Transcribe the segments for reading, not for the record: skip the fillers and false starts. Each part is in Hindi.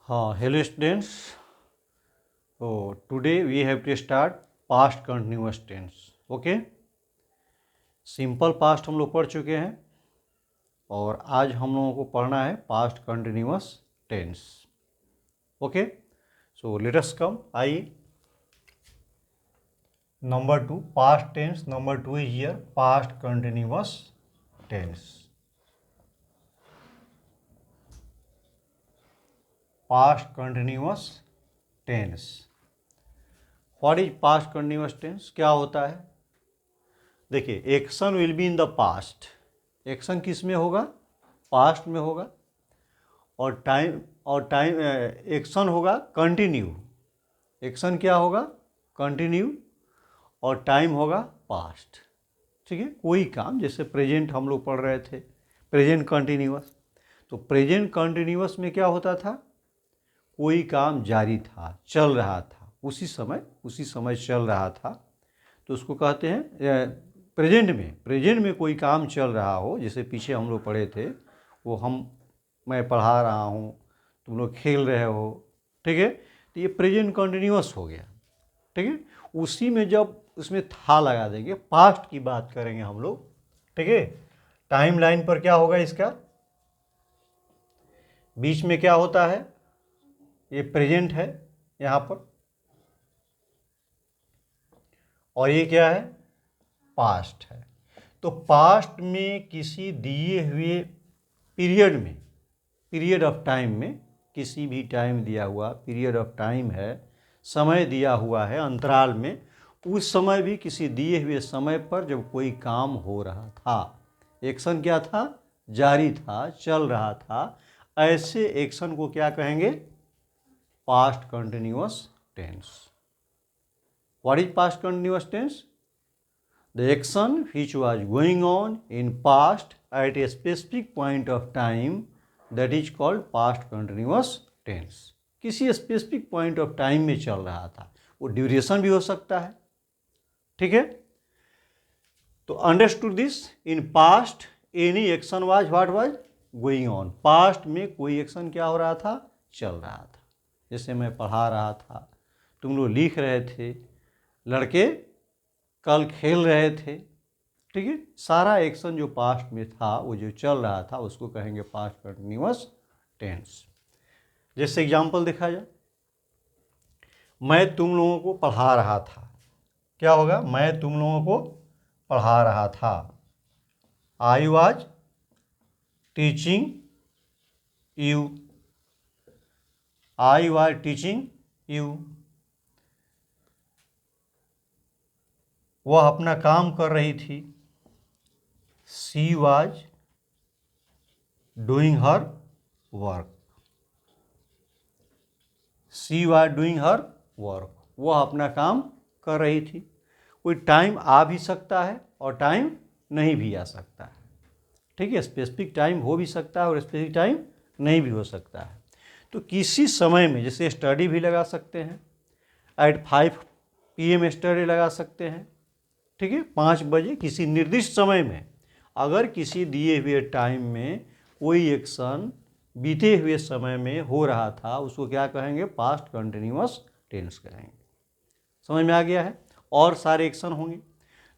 हाँ, हेलो स्टूडेंट्स। तो today we have to start past continuous tense. Okay, simple past हम लोग पढ़ चुके हैं और आज हम लोगों को पढ़ना है past continuous tense. Okay, so let us come. आइए, number 2 past tense, number 2 is here past continuous tense. Past continuous tense, what is past continuous tense? क्या होता है? देखिए, action will be in the past. Action किस में होगा? पास्ट में होगा। और टाइम एक्शन होगा कंटिन्यू। एक्शन क्या होगा? कंटिन्यू। और टाइम होगा पास्ट। ठीक है, कोई काम, जैसे प्रेजेंट हम लोग पढ़ रहे थे, प्रेजेंट कंटिन्यूअस। तो प्रेजेंट कंटिन्यूअस में क्या होता था? कोई काम जारी था, चल रहा था, उसी समय चल रहा था, तो उसको कहते हैं प्रेजेंट में कोई काम चल रहा हो। जैसे पीछे हम लोग पढ़े थे, मैं पढ़ा रहा हूँ, तुम लोग खेल रहे हो। ठीक है, तो ये प्रेजेंट कंटिन्यूअस हो गया। ठीक है, उसी में जब उसमें था लगा देंगे, पास्ट की बात करेंगे हम लोग। ठीक है, टाइम लाइन पर क्या होगा? इसका बीच में क्या होता है? ये प्रेजेंट है यहाँ पर, और ये क्या है? पास्ट है। तो पास्ट में किसी दिए हुए पीरियड ऑफ टाइम में, किसी भी टाइम दिया हुआ पीरियड ऑफ टाइम है, समय दिया हुआ है अंतराल में, उस समय भी किसी दिए हुए समय पर जब कोई काम हो रहा था, एक्शन क्या था? जारी था, चल रहा था, ऐसे एक्शन को क्या कहेंगे? Past continuous tense. What is past continuous tense? The action which was going on in past at a specific point of time, that is called past continuous tense. किसी स्पेसिफिक पॉइंट ऑफ टाइम में चल रहा था, वो ड्यूरेशन भी हो सकता है। ठीक है, तो understood this, in past any action was what was going on. Past में कोई एक्शन क्या हो रहा था? चल रहा था। जैसे मैं पढ़ा रहा था, तुम लोग लिख रहे थे, लड़के कल खेल रहे थे। ठीक है, सारा एक्शन जो पास्ट में था, वो जो चल रहा था, उसको कहेंगे पास्ट कंटिन्यूअस टेंस। जैसे एग्जांपल देखा जाए, मैं तुम लोगों को पढ़ा रहा था। क्या होगा? मैं तुम लोगों को पढ़ा रहा था। आई was teaching you. I was teaching you. वह अपना काम कर रही थी। She was doing her work. She was doing her work. वह अपना काम कर रही थी। कोई टाइम आ भी सकता है और टाइम नहीं भी आ सकता है। ठीक है, स्पेसिफिक टाइम हो भी सकता है और स्पेसिफिक टाइम नहीं भी हो सकता है। तो किसी समय में, जैसे स्टडी भी लगा सकते हैं, एट 5 PM स्टडी लगा सकते हैं। ठीक है, 5 बजे किसी निर्दिष्ट समय में, अगर किसी दिए हुए टाइम में कोई एक्शन बीते हुए समय में हो रहा था, उसको क्या कहेंगे? पास्ट कंटिन्यूअस टेंस कहेंगे। समझ में आ गया है? और सारे एक्शन होंगे,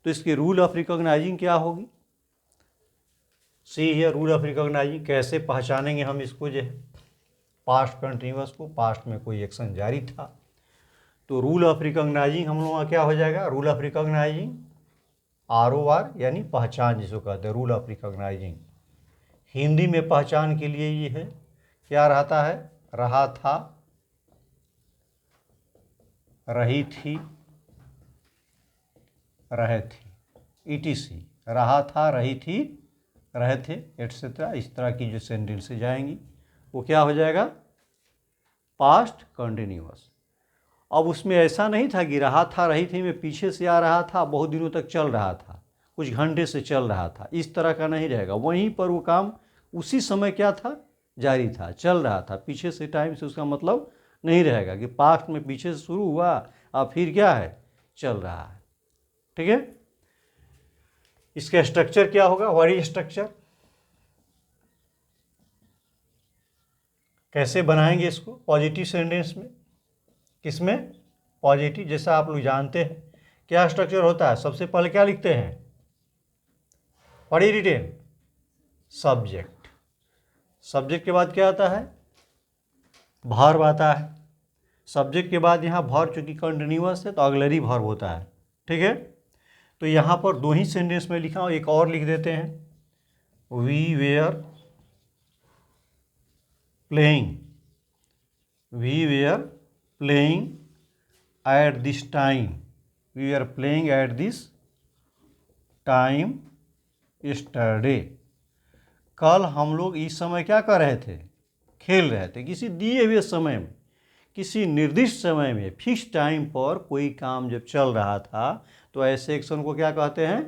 तो इसके रूल ऑफ रिकॉग्नाइजिंग क्या होगी? सी है रूल ऑफ रिकॉग्नाइजिंग। कैसे पहचानेंगे हम इसको, जो है पास्ट कंटिन्यूअस को? पास्ट में कोई एक्शन जारी था, तो रूल ऑफ रिकॉग्नाइजिंग हम लोगों का क्या हो जाएगा? रूल ऑफ रिकॉग्नाइजिंग, ROR, यानी पहचान जिसको कहते हैं, रूल ऑफ रिकॉग्नाइजिंग। हिंदी में पहचान के लिए ये है, क्या रहता है? रहा था, रही थी, रहे थे, ETC। रहा था, रही थी, रहे थे, एट्सेट्रा। इस तरह की जो सेंटेंस जाएंगी, वो क्या हो जाएगा? Past continuous. अब उसमें ऐसा नहीं था कि रहा था, रही थी में पीछे से आ रहा था, बहुत दिनों तक चल रहा था, कुछ घंटे से चल रहा था, इस तरह का नहीं रहेगा। वहीं पर वो काम उसी समय क्या था? जारी था, चल रहा था। पीछे से टाइम से उसका मतलब नहीं रहेगा कि पास्ट में पीछे से शुरू हुआ और फिर क्या है? चल रहा है। ठीक है, इसका स्ट्रक्चर क्या होगा? What is structure? कैसे बनाएंगे इसको पॉजिटिव सेंटेंस में? किसमें? पॉजिटिव। जैसा आप लोग जानते हैं क्या स्ट्रक्चर होता है, सबसे पहले क्या लिखते हैं? पढ़ी रिटेन? सब्जेक्ट। सब्जेक्ट के बाद क्या आता है? वर्ब आता है। सब्जेक्ट के बाद यहाँ वर्ब चूंकि कंटिन्यूअस है तो ऑक्सिलरी वर्ब होता है, ठीक है। तो यहाँ पर दो ही सेंटेंस में लिखा हूँ, एक और लिख देते हैं, we were playing, we were playing at this time, we were playing at this time yesterday. कल हम लोग इस समय क्या कर रहे थे? खेल रहे थे। किसी दिए हुए समय में, किसी निर्दिष्ट समय में, फिक्स टाइम पर कोई काम जब चल रहा था तो ऐसे एक्शन को क्या कहते हैं?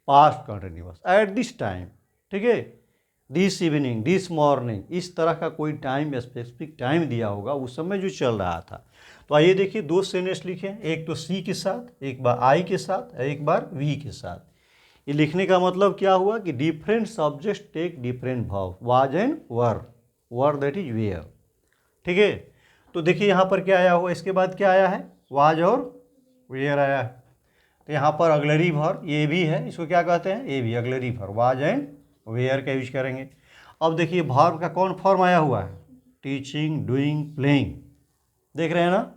Past continuous. Eight this time, ठीक है, दिस इवनिंग, दिस मॉर्निंग, इस तरह का कोई टाइम, स्पेसिफिक टाइम दिया होगा उस समय जो चल रहा था। तो आइए देखिए, दो सेंटेंस लिखे, एक तो सी के साथ, एक बार आई के साथ, एक बार वी के साथ। ये लिखने का मतलब क्या हुआ कि different subject take different verb, was and were, were that is were, ठीक है। तो देखिए यहाँ पर क्या आया हुआ, इसके बाद क्या आया है? वाज और वेयर आया है। तो यहाँ पर ऑक्सिलरी वर्ब ये भी है, इसको क्या कहते हैं? ये भी auxiliary verb, was and were का यूज करेंगे। अब देखिए वर्ब का कौन फॉर्म आया हुआ है? Teaching, doing, playing. देख रहे हैं ना?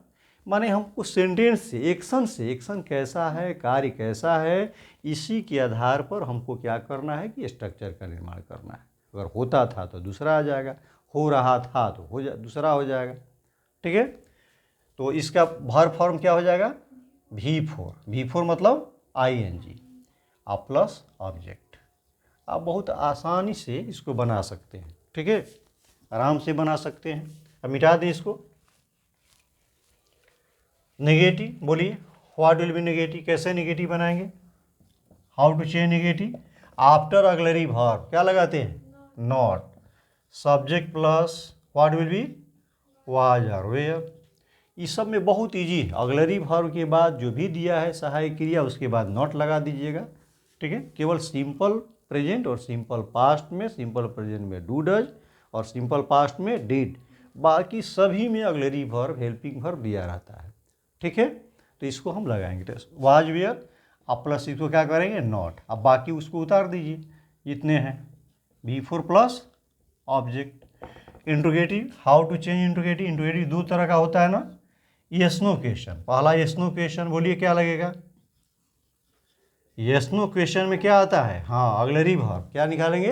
माने हमको सेंटेंस से, एक्शन कैसा है, कार्य कैसा है, इसी के आधार पर हमको क्या करना है कि स्ट्रक्चर का निर्माण करना है। अगर होता था तो दूसरा आ जाएगा, हो रहा था तो दूसरा हो जाएगा, ठीक है। तो इसका वर्ब फॉर्म क्या हो जाएगा? V4। V4 मतलब ING, आप प्लस ऑब्जेक्ट। आप बहुत आसानी से इसको बना सकते हैं, ठीक है, आराम से बना सकते हैं। अब मिटा दें इसको। नेगेटिव बोलिए, व्हाट विल बी नेगेटिव? कैसे नेगेटिव बनाएंगे? How to change negative? After auxiliary verb क्या लगाते हैं? Not. Subject plus what will be? Was और वेयर। इस सब में बहुत इजी है। ऑक्सिलरी वर्ब के बाद जो भी दिया है सहायक क्रिया, उसके बाद नॉट लगा दीजिएगा, ठीक है। केवल सिंपल प्रेजेंट और सिंपल पास्ट में, सिंपल प्रेजेंट में डू डज और सिंपल पास्ट में डिड, बाकी सभी में ऑक्सिलरी वर्ब, हेल्पिंग वर्ब दिया रहता है, ठीक है। तो इसको हम लगाएंगे, तो वाज वेयर, अब प्लस इसको क्या करेंगे? नॉट। अब बाकी उसको उतार दीजिए जितने हैं, V4 plus object. Interrogative, how to change interrogative? Interrogative दो तरह का होता है ना, यस नो क्वेश्चन। पहला यस नो क्वेश्चन, बोलिए क्या लगेगा? यस नो क्वेश्चन में क्या आता है? हाँ, ऑक्सिलरी वर्ब क्या निकालेंगे?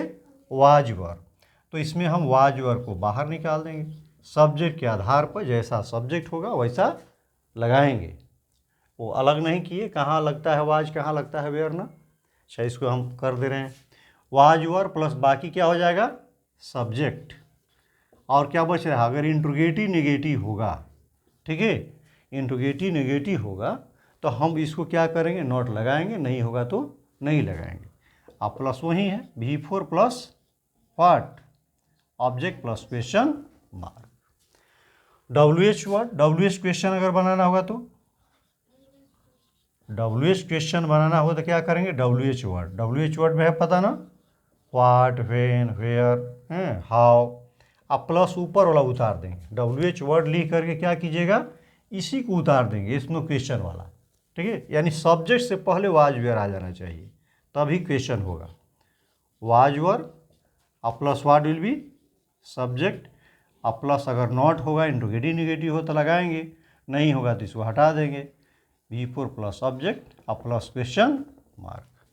Was verb. तो इसमें हम वाज वर्ब को बाहर निकाल देंगे, सब्जेक्ट के आधार पर जैसा सब्जेक्ट होगा वैसा लगाएंगे, वो अलग नहीं किए, कहाँ लगता है वाज, कहाँ लगता है वेयर ना। अच्छा, इसको हम कर दे रहे हैं, वाज वर्ब प्लस बाकी क्या हो जाएगा? सब्जेक्ट। और क्या बच रहा है? अगर इंट्रोगेटिव नेगेटिव होगा, ठीक है, इंट्रोगेटिव नेगेटिव होगा तो हम इसको क्या करेंगे? नॉट लगाएंगे, नहीं होगा तो नहीं लगाएंगे। अब प्लस वही है, V4 plus what? Object plus question mark. WH word, WH question अगर बनाना होगा तो WH क्वेश्चन बनाना होगा तो क्या करेंगे? WH word. WH वर्ड में है पता ना, व्हाट, व्हेन, वेयर, हाउ। अब प्लस ऊपर वाला उतार देंगे, WH वर्ड लिख करके क्या कीजिएगा? इसी को उतार देंगे, इसमें क्वेश्चन वाला, ठीक है। यानी सब्जेक्ट से पहले वाज वेयर आ जाना चाहिए, तभी क्वेश्चन होगा। वाज वर्ब, अब plus what will B? Subject. अब प्लस अगर नॉट होगा, इंट्रोगेटिव नेगेटिव हो तो लगाएंगे, नहीं होगा तो इसको हटा देंगे। V4 प्लस ऑब्जेक्ट, अब plus question mark.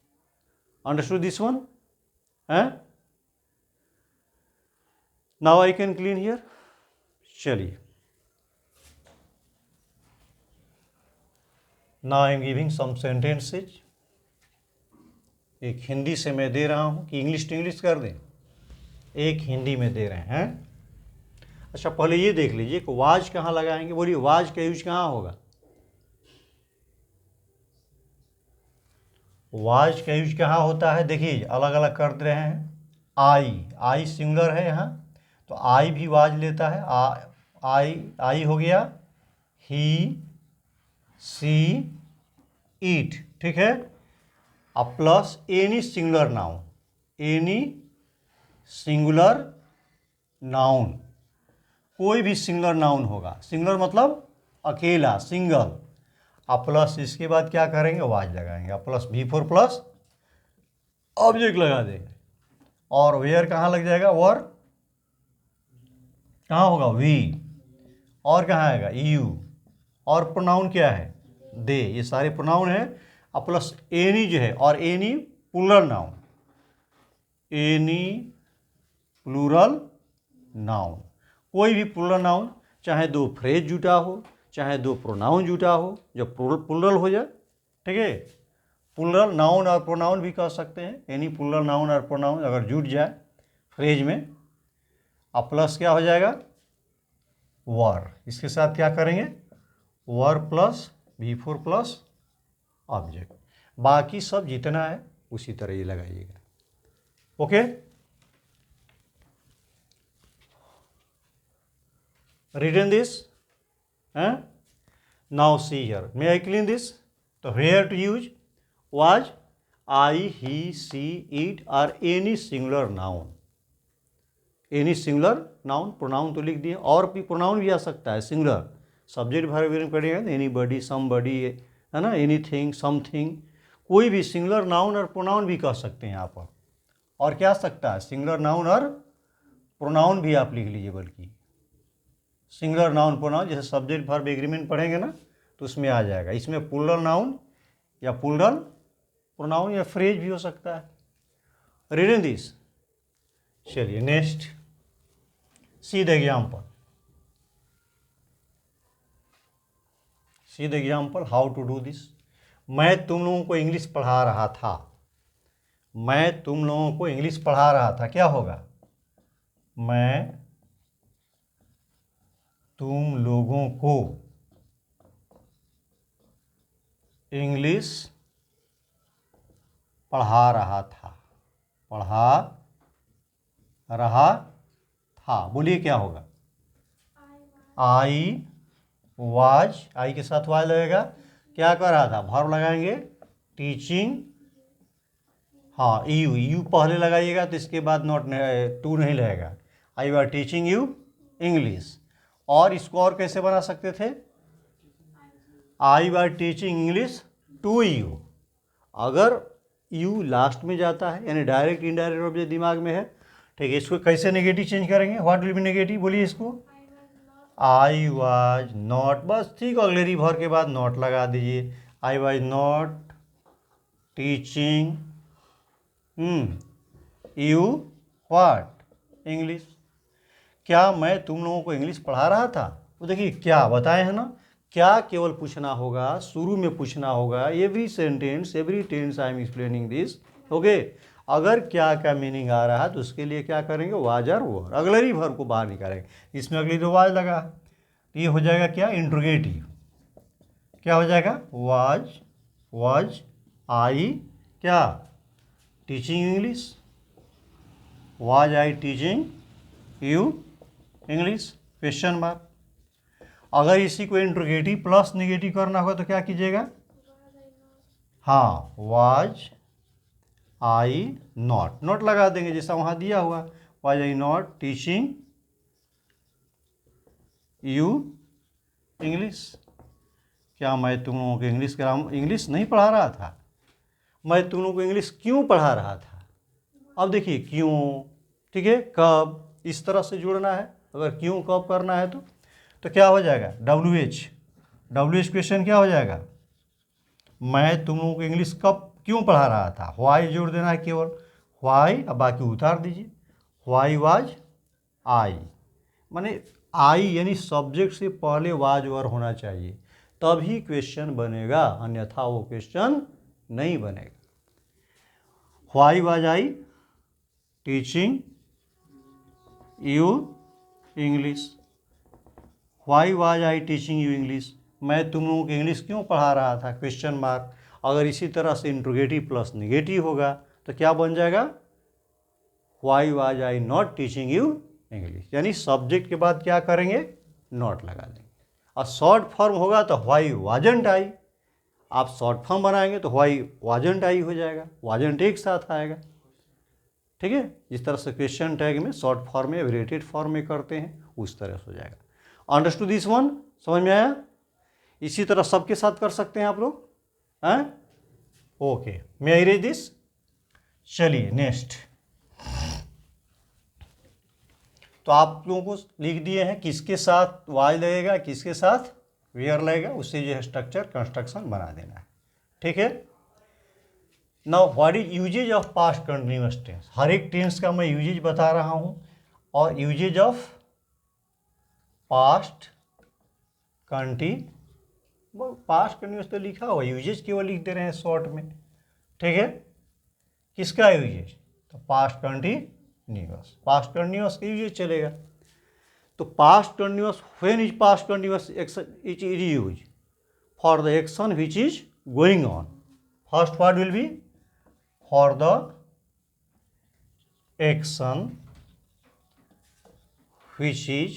Understood this one? है? Now I can clean here. चलिए, now I am giving some sentences. एक हिंदी से मैं दे रहा हूँ कि इंग्लिश टू इंग्लिश कर दें? एक हिंदी में दे रहे हैं। अच्छा, पहले ये देख लीजिए कि वाज कहाँ लगाएंगे? बोलिए, वाज का यूज कहाँ होगा? वाज का यूज कहाँ होता है? देखिए अलग अलग कर दे रहे हैं। आई सिंगुलर है यहाँ, तो आई भी वाज लेता है। आई हो गया, ही, सी, ईट, ठीक है। अब plus any singular noun, any singular noun, कोई भी सिंगुलर नाउन होगा, सिंगुलर मतलब अकेला, सिंगल, अब प्लस इसके बाद क्या करेंगे, वाज लगाएंगे, अब plus V four plus object लगा देंगे, और वेयर कहाँ लग जाएगा, वर कहाँ होगा, वी, और कहाँ आएगा, यू, और प्रोनाउन क्या है, दे, ये सारे प्रोनाउन है, अब प्लस एनी जो है, और any plural noun, any plural noun, कोई भी प्लूरल नाउन, चाहे दो फ्रेज जुटा हो, चाहे दो प्रोनाउन जुटा हो, जब प्लूरल हो जाए, ठीक है, प्लूरल नाउन और प्रोनाउन भी कह सकते हैं, एनी प्लूरल नाउन और प्रोनाउन अगर जुट जाए फ्रेज में, अब प्लस क्या हो जाएगा, वर, इसके साथ क्या करेंगे, were plus V four plus object, बाकी सब जितना है उसी तरह ये लगाइएगा, okay. Written this, now see here, may I clean this, तो where to use, was, I, he, she, it or any singular noun, any singular noun, pronoun तो लिख दिए, और भी प्रोनाउन भी आ सकता है सिंगुलर, सब्जेक्ट वर्ब पढ़ेगा तो एनी बडी, सम बडी, है ना, एनीथिंग, समथिंग, कोई भी सिंगुलर नाउन और प्रोनाउन भी कह सकते हैं यहाँ पर, और क्या सकता है, सिंगुलर नाउन और प्रोनाउन भी आप लिख लीजिए, बल्कि सिंगुलर नाउन प्रोनाउन, जैसे सब्जेक्ट वर्ब एग्रीमेंट पढ़ेंगे ना तो उसमें आ जाएगा, इसमें प्लूरल नाउन या प्लूरल प्रोनाउन या फ्रेज भी हो सकता है। रीडिंग दिस, चलिए next, see the example, see the example how to do this. मैं तुम लोगों को इंग्लिश पढ़ा रहा था, मैं तुम लोगों को इंग्लिश पढ़ा रहा था, क्या होगा, मैं तुम लोगों को इंग्लिश पढ़ा रहा था, पढ़ा रहा था, बोलिए क्या होगा, आई वाज, आई के साथ वाज लगेगा, क्या कर रहा था, वर्ब लगाएंगे, टीचिंग, हाँ यू, यू पहले लगाइएगा तो इसके बाद नॉट टू नहीं लगेगा, I was teaching you English, और इसको और कैसे बना सकते थे, I was teaching English to you, अगर यू लास्ट में जाता है यानी डायरेक्ट इनडायरेक्ट ऑब्जेक्ट दिमाग में है, ठीक है, इसको कैसे नेगेटिव चेंज करेंगे, व्हाट विल बी नेगेटिव, बोलिए इसको, आई वाज नॉट, बस ठीक, ऑक्सिलरी वर्ब के बाद नॉट लगा दीजिए, I was not teaching you what English, क्या मैं तुम लोगों को इंग्लिश पढ़ा रहा था, वो देखिए क्या बताए हैं ना, क्या केवल पूछना होगा, शुरू में पूछना होगा, every sentence every tense I am explaining this, okay, अगर क्या का मीनिंग आ रहा है तो उसके लिए क्या करेंगे, वाज और वर, अगलरी वर्ब को बाहर निकालेंगे, इसमें अगली तो वाज लगा, तो ये हो जाएगा क्या, इंट्रोगेटिव, क्या हो जाएगा, वाज आई क्या, teaching English, was I teaching you English, question mark, अगर इसी को इंट्रोगेटिव प्लस निगेटिव करना होगा तो क्या कीजिएगा, हाँ वाज आई नॉट, नॉट लगा देंगे जैसा वहाँ दिया हुआ, was I not teaching you English, क्या मैं तुम लोगों को इंग्लिश नहीं पढ़ा रहा था, मैं तुम लोगों को इंग्लिश क्यों पढ़ा रहा था, अब देखिए क्यों, ठीक है, कब, इस तरह से जोड़ना है, अगर क्यों कब करना है तो क्या हो जाएगा, डब्ल्यू एच क्वेश्चन क्या हो जाएगा, मैं तुम लोगों को इंग्लिश कब क्यों पढ़ा रहा था, व्हाई जोड़ देना है केवल, व्हाई, अब बाकी उतार दीजिए, व्हाई वाज आई, माने आई यानी सब्जेक्ट से पहले वाज वर होना चाहिए, तभी क्वेश्चन बनेगा, अन्यथा वो क्वेश्चन नहीं बनेगा। Why was I teaching you English, why was I teaching you English, मैं तुम लोगों को इंग्लिश क्यों पढ़ा रहा था, क्वेश्चन मार्क, अगर इसी तरह से इंट्रोगेटिव प्लस निगेटिव होगा तो क्या बन जाएगा, why was I not teaching you English, यानी सब्जेक्ट के बाद क्या करेंगे, नॉट लगा देंगे, और शॉर्ट फॉर्म होगा तो व्हाई वाजंट आई, आप शॉर्ट फॉर्म बनाएंगे तो व्हाई वाजंट आई हो जाएगा, वाजंट एक साथ आएगा, ठीक है, जिस तरह से क्वेश्चन टैग में शॉर्ट फॉर्म में एब्रिविएटेड फॉर्म में करते हैं उस तरह से हो जाएगा। अंडरस्टूड दिस वन, समझ में आया? इसी तरह सबके साथ कर सकते हैं आप लोग, हैं? Okay, may I read this? चलिए नेक्स्ट। तो आप लोगों को लिख दिए हैं किसके साथ वाई लगेगा, किसके साथ वेयर लगेगा, उससे जो है स्ट्रक्चर कंस्ट्रक्शन बना देना है, ठीक है। Now what is usages of past continuous tense? हर एक टेंस का मैं यूजेज बता रहा हूं, और usages of past past continuous तो लिखा हुआ, यूजेज केवल लिख दे रहे हैं शॉर्ट में, ठीक है। किसका यूजेज? तो पास्ट कंटिन्यूअस, पास्ट कंटिन्यूअस का यूजेज चलेगा। तो past continuous, when is past continuous action is use for the action which is going on. First word will be for the action which is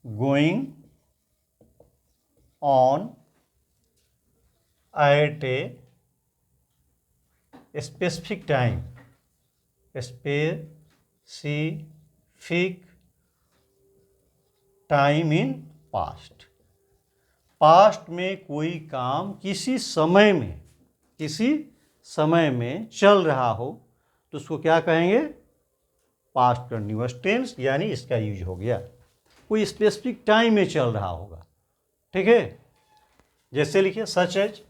going on at a specific time, specific time in past। Past में कोई काम किसी समय में चल रहा हो तो उसको क्या कहेंगे? पास्ट कंटिन्यूअस टेंस, यानी इसका यूज हो गया। कोई स्पेसिफिक टाइम में चल रहा होगा, ठीक है। जैसे लिखिए such as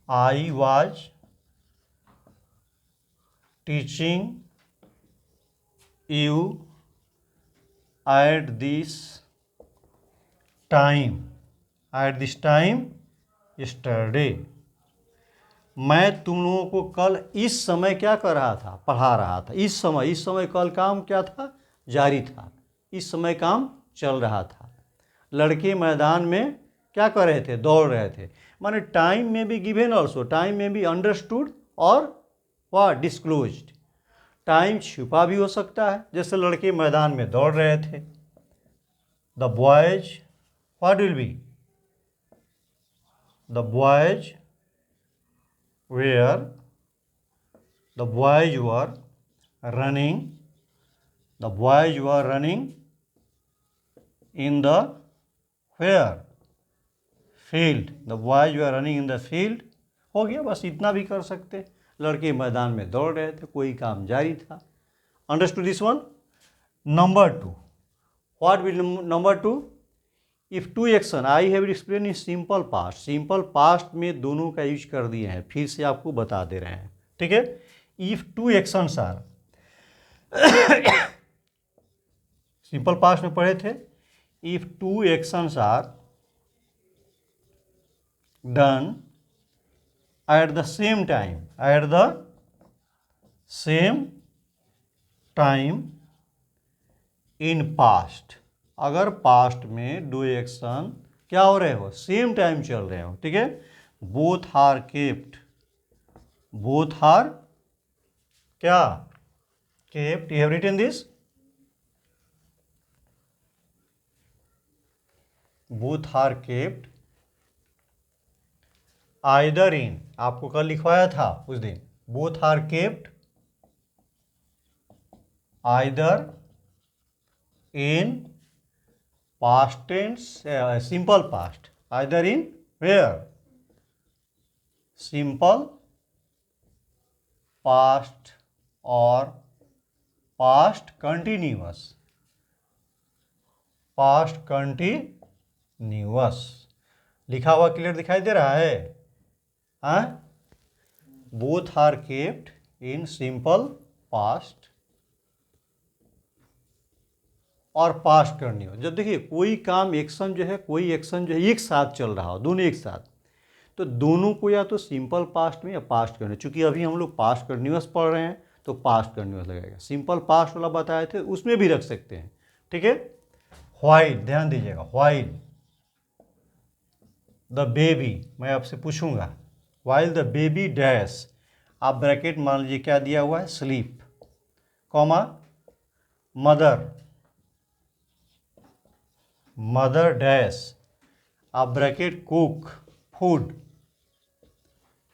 I was teaching you at this time yesterday. मैं तुम लोगों को कल इस समय क्या कर रहा था? पढ़ा रहा था। इस समय कल काम क्या था? जारी था। इस समय काम चल रहा था। लड़के मैदान में क्या कर रहे थे? दौड़ रहे थे। माने टाइम में बी गिवन ऑल्सो, टाइम में बी अंडरस्टूड और वह डिस्क्लोज्ड। टाइम छुपा भी हो सकता है, जैसे लड़के मैदान में दौड़ रहे थे। The boys what will B? The boys were running in the where? field। the boys were running in the field। हो गया, बस इतना भी कर सकते। लड़के मैदान में दौड़ रहे थे, कोई काम जारी था। Understood this one? Number 2, what will number 2? If two action, I have explain in simple past. Simple past में दोनों का यूज कर दिए हैं, फिर से आपको बता दे रहे हैं, ठीक है। If two actions are, simple past में पढ़े थे, if two actions are done at the same time in past. अगर पास्ट में दो एक्शन क्या हो रहे हो? सेम टाइम चल रहे हो, ठीक है। बोथ आर केप्ट क्या? Kept. You have written this? Both are kept either in, आपको कल लिखवाया था उस दिन, both are kept either in past tense, simple past, either in where? Simple past और पास्ट कंटिन्यूअस। लिखा हुआ क्लियर दिखाई दे रहा है? हाँ, both are kept in simple past और पास्ट कंटिन्यूअस। जब देखिए कोई काम एक्शन जो है, कोई एक्शन जो है एक साथ चल रहा हो, दोनों एक साथ, तो दोनों को या तो सिंपल पास्ट में या पास्ट कंटिन्यूअस, चूंकि अभी हम लोग पास्ट कंटिन्यूअस पढ़ रहे हैं तो पास्ट कंटिन्यूअस लगेगा। सिंपल पास्ट वाला बताए थे, उसमें भी रख सकते हैं, ठीक है। व्हाइल, ध्यान दीजिएगा, व्हाइल द बेबी, मैं आपसे पूछूंगा व्हाइल द बेबी डैश, आप ब्रैकेट मान लीजिए क्या दिया हुआ है? स्लीप, कॉमा मदर डैश, आप ब्रैकेट कुक फूड,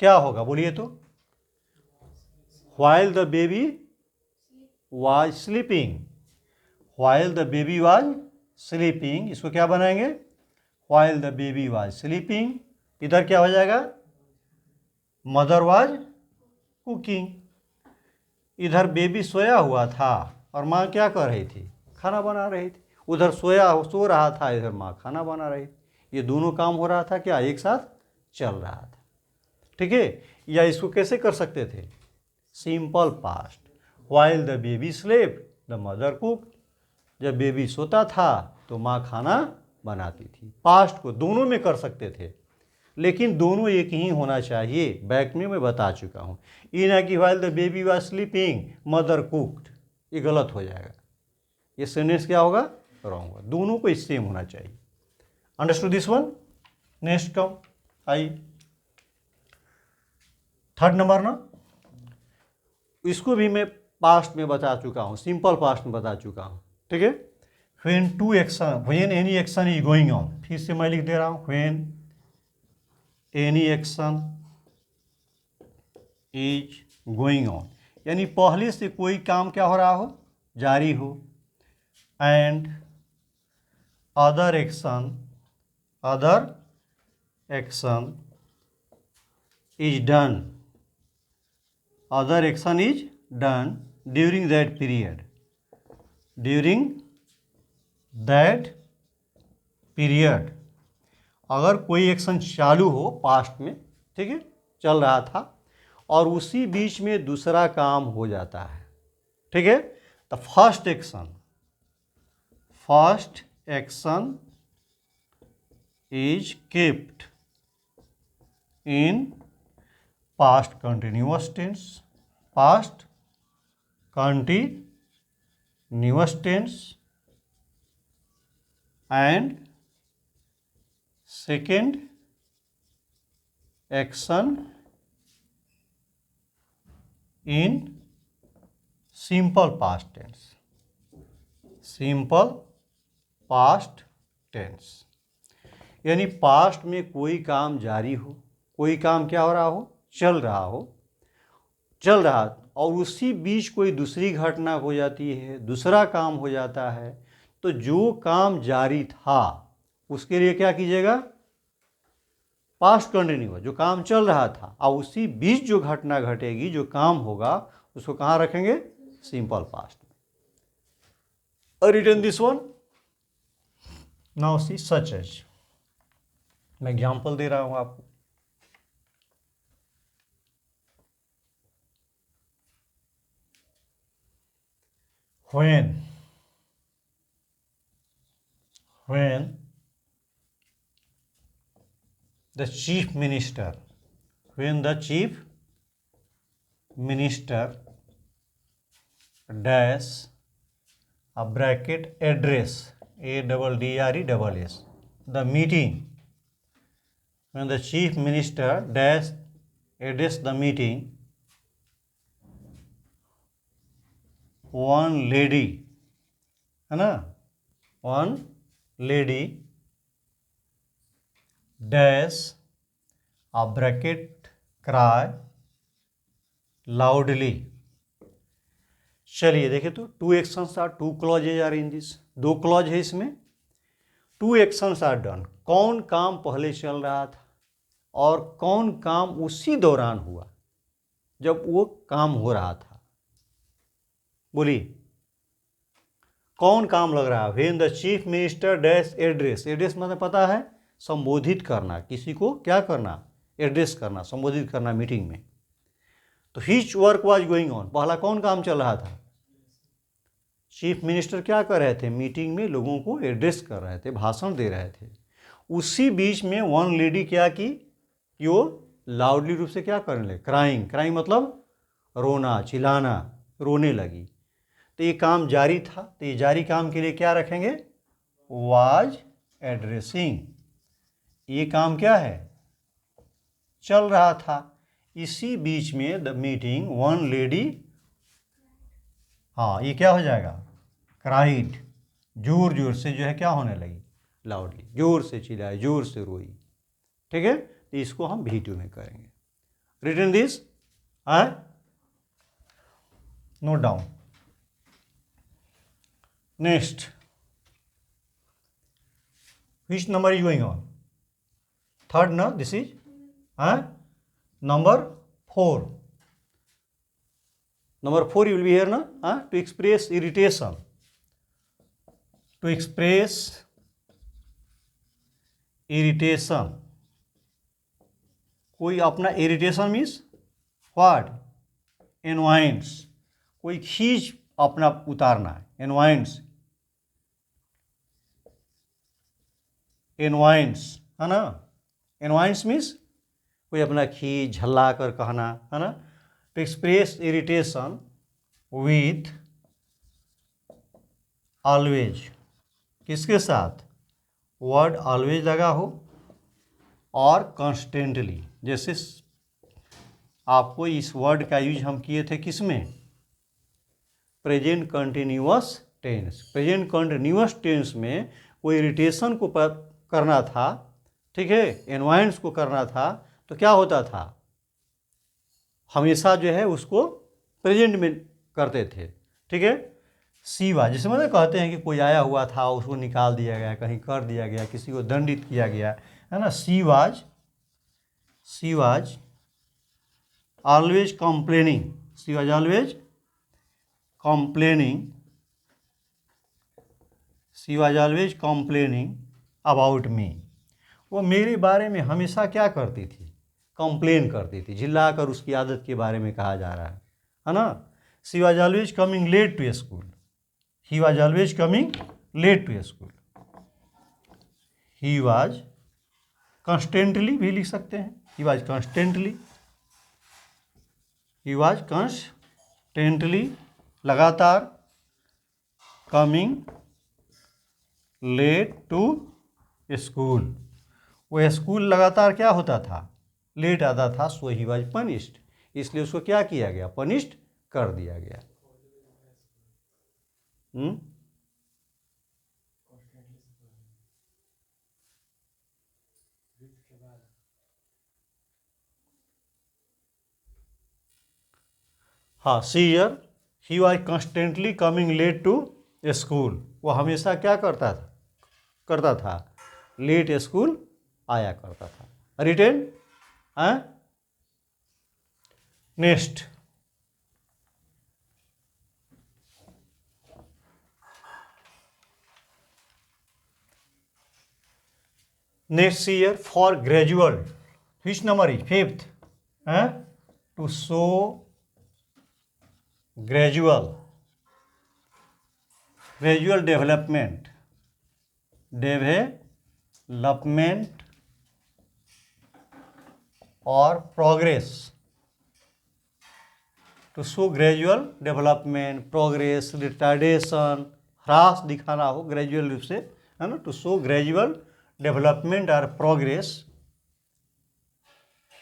क्या होगा बोलिए तो? While the baby was sleeping, while the baby was sleeping, इसको क्या बनाएंगे, while the baby was sleeping. इधर क्या हो जाएगा, मदर वाज कुकिंग। इधर बेबी सोया हुआ था और माँ क्या कर रही थी, खाना बना रही थी। उधर सो रहा था, इधर माँ खाना बना रही थी। ये दोनों काम हो रहा था क्या, एक साथ चल रहा था। ठीक है, या इसको कैसे कर सकते थे, simple past, while the baby slept the mother cook. जब बेबी सोता था तो माँ खाना बनाती थी। पास्ट को दोनों में कर सकते थे, लेकिन दोनों एक ही होना चाहिए। बैक में मैं बता चुका हूँ। ये ना कि while the baby was sleeping mother cooked, ये गलत हो जाएगा। ये सेंटेंस क्या होगा, रॉन्ग होगा। दोनों को सेम होना चाहिए। Understood this one. Next come I third number ना, इसको भी मैं पास्ट में बता चुका हूँ, सिंपल पास्ट में बता चुका हूँ। ठीक है, when any action is going on, फिर से मैं लिख दे रहा हूँ, when any action is going on, यानी पहले से कोई काम क्या हो रहा हो, जारी हो। And other action is done, other action is done during that period, अगर कोई एक्शन चालू हो पास्ट में, ठीक है, चल रहा था और उसी बीच में दूसरा काम हो जाता है, ठीक है, तो first action is kept in past continuous tense, and second action in simple past tense, यानी पास्ट में कोई काम जारी हो, कोई काम क्या हो रहा हो, चल रहा और उसी बीच कोई दूसरी घटना हो जाती है, दूसरा काम हो जाता है, तो जो काम जारी था उसके लिए क्या कीजिएगा, पास्ट कंटिन्यूअस, जो काम चल रहा था और उसी बीच जो घटना घटेगी, जो काम होगा, उसको कहाँ रखेंगे, सिंपल पास्ट में। Written this one now see such as, मैं एग्जाम्पल दे रहा हूं आपको। when the chief minister dash a bracket address ADDRESS the meeting, when the chief minister dash address the meeting, one lady, है ना, one lady dash a bracket cry loudly। चलिए देखें तो two actions are, two clauses are in this, दो क्लॉज है इसमें। टू एक्शंस आर डन, कौन काम पहले चल रहा था और कौन काम उसी दौरान हुआ जब वो काम हो रहा था, बोलिए कौन काम लग रहा है। When the chief minister dash address, address मतलब पता है, संबोधित करना, किसी को क्या करना, एड्रेस करना, संबोधित करना मीटिंग में। तो hitch work was going on, पहला कौन काम चल रहा था, चीफ मिनिस्टर क्या कर रहे थे, मीटिंग में लोगों को एड्रेस कर रहे थे, भाषण दे रहे थे। उसी बीच में वन लेडी क्या की कि वो लाउडली रूप से क्या करने लगे, क्राइंग मतलब रोना, चिल्लाना, रोने लगी। तो ये काम जारी था, तो ये जारी काम के लिए क्या रखेंगे, वाज एड्रेसिंग। ये काम क्या है, चल रहा था। इसी बीच में द मीटिंग वन लेडी, हाँ ये क्या हो जाएगा, क्राइड, जोर जोर से जो है क्या होने लगी, लाउडली, जोर से चिल्लाई, जोर से रोई। ठीक है, तो इसको हम V2 में करेंगे। Return this, Note down. Next, which number is going on? Third, no? This is number 4. Number 4 will be here, no? To express irritation. To express irritation. कोई अपना इरिटेशन मीन्स व्हाट? एनवायंस. कोई खींच अपना उतारना है. एनवायंस. एनवायंस है ना. एनवायंस मीन्स कोई अपना खींच झल्ला कर कहना है ना. To express irritation with always. किसके साथ? वर्ड ऑलवेज लगा हो और कॉन्स्टेंटली. जैसे आपको इस वर्ड का यूज हम किए थे किस में? Present continuous tense. Present continuous tense में कोई इरिटेशन को करना था, ठीक है, एनवायंस को करना था, तो क्या होता था? हमेशा जो है उसको प्रेजेंट में करते थे, ठीक है. सीवा, जिसमें मतलब कहते हैं कि कोई आया हुआ था, उसको निकाल दिया गया, कहीं कर दिया गया, किसी को दंडित किया गया, है ना. She was always complaining. C was always complaining. C was always complaining about me. वो मेरे बारे में हमेशा क्या करती थी? कंप्लेन करती थी. झिल्लाकर उसकी आदत के बारे में कहा जा रहा है ना. She was always coming late to school. He was always coming late to school. He was constantly भी लिख सकते हैं. He was constantly. He was constantly लगातार. Coming late to school. वो स्कूल लगातार क्या होता था? लेट आता था. So he was punished. इसलिए उसको क्या किया गया? पनिश्ड कर दिया गया. हाँ, see here he was constantly coming late to school. वो हमेशा क्या करता था? लेट स्कूल आया करता था. Written. Next, next year for gradual. Which number is? 5th. To show gradual development or progress. To show gradual development, progress, retardation, ह्रास दिखाना हो ग्रेजुअल रूप से, है ना. टू शो ग्रेजुअल डेवलपमेंट और प्रोग्रेस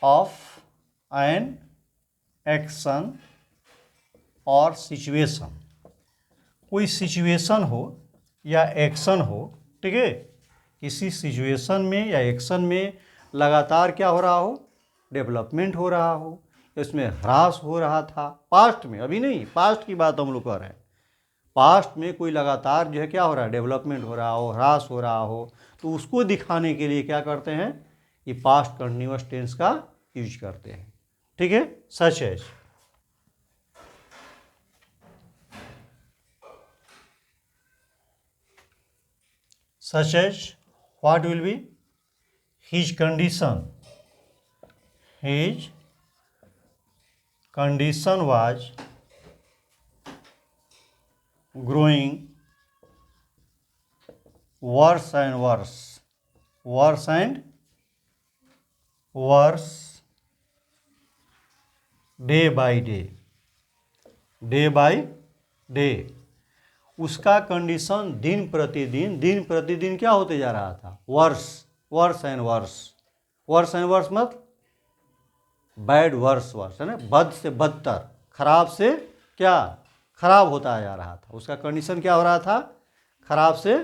ऑफ एन एक्शन और सिचुएशन. कोई सिचुएशन हो या एक्शन हो, ठीक है, किसी सिचुएशन में या एक्शन में लगातार क्या हो रहा हो? डेवलपमेंट हो रहा हो, इसमें ह्रास हो रहा था. पास्ट में, अभी नहीं, पास्ट की बात हम लोग कर रहे हैं. पास्ट में कोई लगातार जो है क्या हो रहा है? डेवलपमेंट हो रहा हो, ह्रास हो रहा हो, तो उसको दिखाने के लिए क्या करते हैं? ये पास्ट कंटिन्यूअस टेंस का यूज करते हैं, ठीक है. सच है. Such as, what will be? His condition. His condition was growing worse and worse. Worse and worse day by day. Day by day. उसका कंडीशन दिन प्रतिदिन क्या होते जा रहा था? वर्स एंड वर्स मतलब बैड वर्स है ना. बद से बदतर, खराब से क्या? खराब होता जा रहा था. उसका कंडीशन क्या हो रहा था? खराब से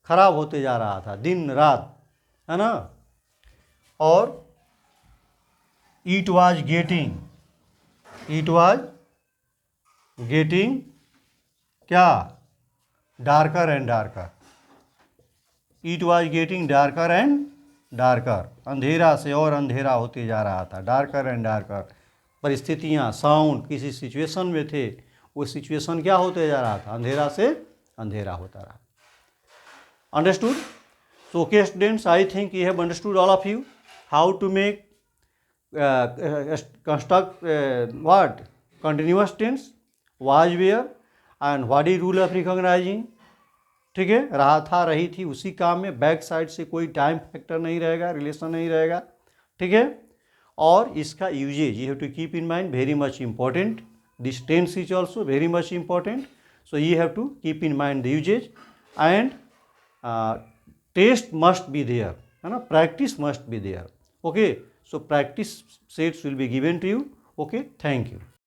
खराब होते जा रहा था दिन रात, है ना. और इट वाज गेटिंग क्या, darker and darker, it was getting darker and darker, अंधेरा से और अंधेरा होते जा रहा था, डार्कर एंड डार्कर। परिस्थितियाँ, साउंड किसी सिचुएशन में थे, वो सिचुएशन क्या होते जा रहा था, अंधेरा से अंधेरा होता रहा। Understood? So okay students, I think you have understood all of you how to make construct what continuous tense, was where and what is rule of recognizing। ठीक है, रहा था, रही थी, उसी काम में बैक साइड से कोई टाइम फैक्टर नहीं रहेगा, रिलेशन नहीं रहेगा। ठीक है, और इसका usage you have to keep in mind, very much important. This tense is also very much important, so you have to keep in mind the usage and test must be there, है ना, practice must be there. Okay, so practice sets will be given to you. Okay, thank you.